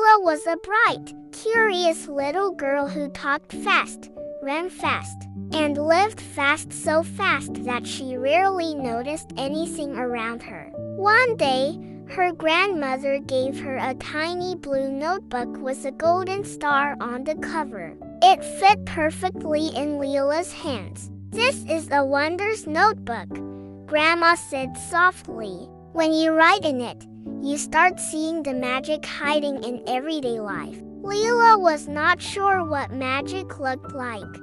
Lila was a bright, curious little girl who talked fast, ran fast, and lived fast, so fast that she rarely noticed anything around her. One day, her grandmother gave her a tiny blue notebook with a golden star on the cover. It fit perfectly in Lila's hands. "This is a wonders notebook," Grandma said softly. "When you write in it, you start seeing the magic hiding in everyday life." Lila was not sure what magic looked like,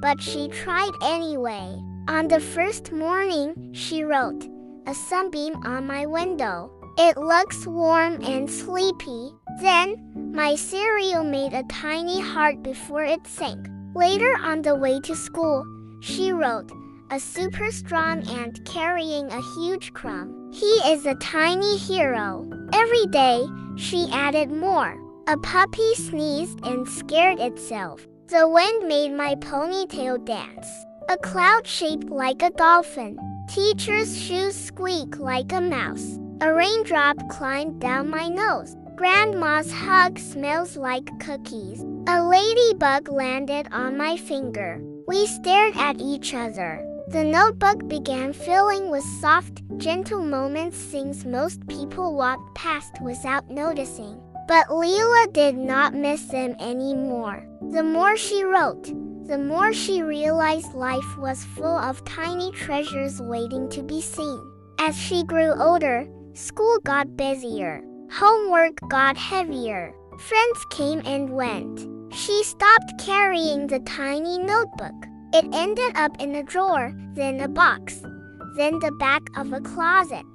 but she tried anyway. On the first morning, she wrote, "A sunbeam on my window. It looks warm and sleepy." Then, "My cereal made a tiny heart before it sank." Later on the way to school, she wrote, "A super strong ant carrying a huge crumb. He is a tiny hero." Every day, she added more. "A puppy sneezed and scared itself. The wind made my ponytail dance. A cloud shaped like a dolphin. Teacher's shoes squeak like a mouse. A raindrop climbed down my nose. Grandma's hug smells like cookies. A ladybug landed on my finger." We stared at each other. The notebook began filling with soft, gentle moments, things most people walked past without noticing. But Lila did not miss them anymore. The more she wrote, the more she realized life was full of tiny treasures waiting to be seen. As she grew older, school got busier. Homework got heavier. Friends came and went. She stopped carrying the tiny notebook. It ended up in a drawer, then a box, then the back of a closet.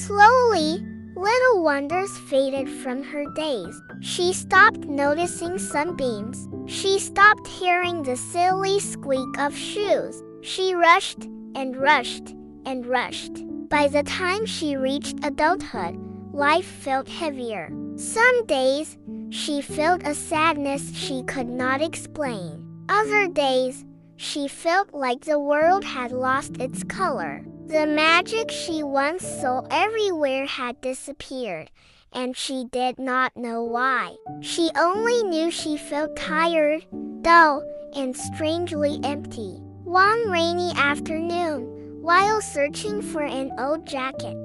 Slowly, little wonders faded from her days. She stopped noticing sunbeams. She stopped hearing the silly squeak of shoes. She rushed and rushed and rushed. By the time she reached adulthood, life felt heavier. Some days, she felt a sadness she could not explain. Other days, she felt like the world had lost its color. The magic she once saw everywhere had disappeared, and she did not know why. She only knew she felt tired, dull, and strangely empty. One rainy afternoon, while searching for an old jacket,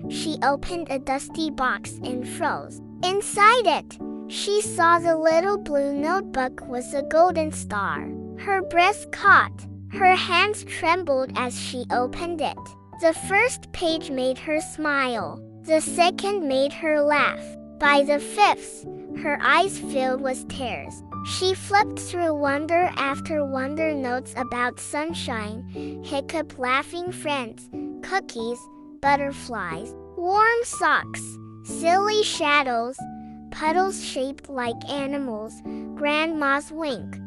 she opened a dusty box and froze. Inside it, she saw the little blue notebook with a golden star. Her breath caught. Her hands trembled as she opened it. The first page made her smile. The second made her laugh. By the fifth, her eyes filled with tears. She flipped through wonder after wonder, notes about sunshine, hiccup laughing friends, cookies, butterflies, warm socks, silly shadows, puddles shaped like animals, grandma's wink,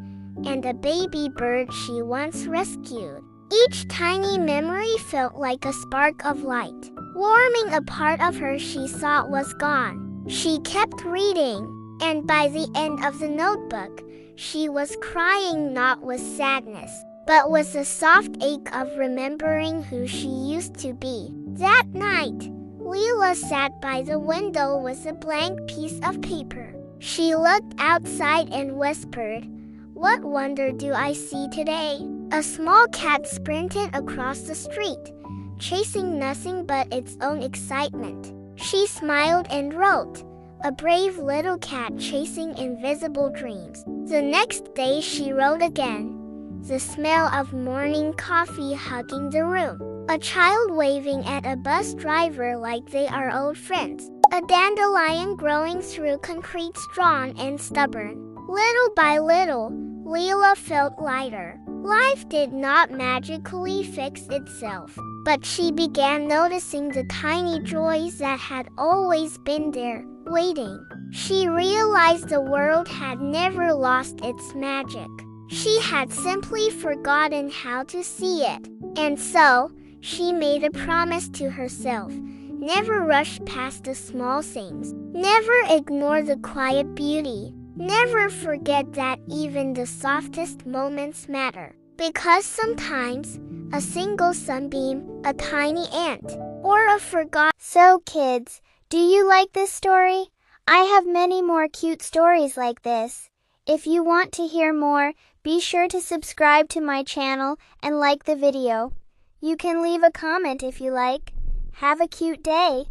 and a baby bird she once rescued. Each tiny memory felt like a spark of light, warming a part of her she thought was gone. She kept reading, and by the end of the notebook, she was crying not with sadness, but with a soft ache of remembering who she used to be. That night, Lila sat by the window with a blank piece of paper. She looked outside and whispered, "What wonder do I see today?" A small cat sprinted across the street, chasing nothing but its own excitement. She smiled and wrote, "A brave little cat chasing invisible dreams." The next day she wrote again, the smell of morning coffee hugging the room, a child waving at a bus driver like they are old friends, a dandelion growing through concrete strong and stubborn. Little by little, Lila felt lighter. Life did not magically fix itself, but she began noticing the tiny joys that had always been there, waiting. She realized the world had never lost its magic. She had simply forgotten how to see it. And so, she made a promise to herself. Never rush past the small things. Never ignore the quiet beauty. Never forget that even the softest moments matter. Because sometimes, a single sunbeam, a tiny ant, or a forgotten... So kids, do you like this story? I have many more cute stories like this. If you want to hear more, be sure to subscribe to my channel and like the video. You can leave a comment if you like. Have a cute day.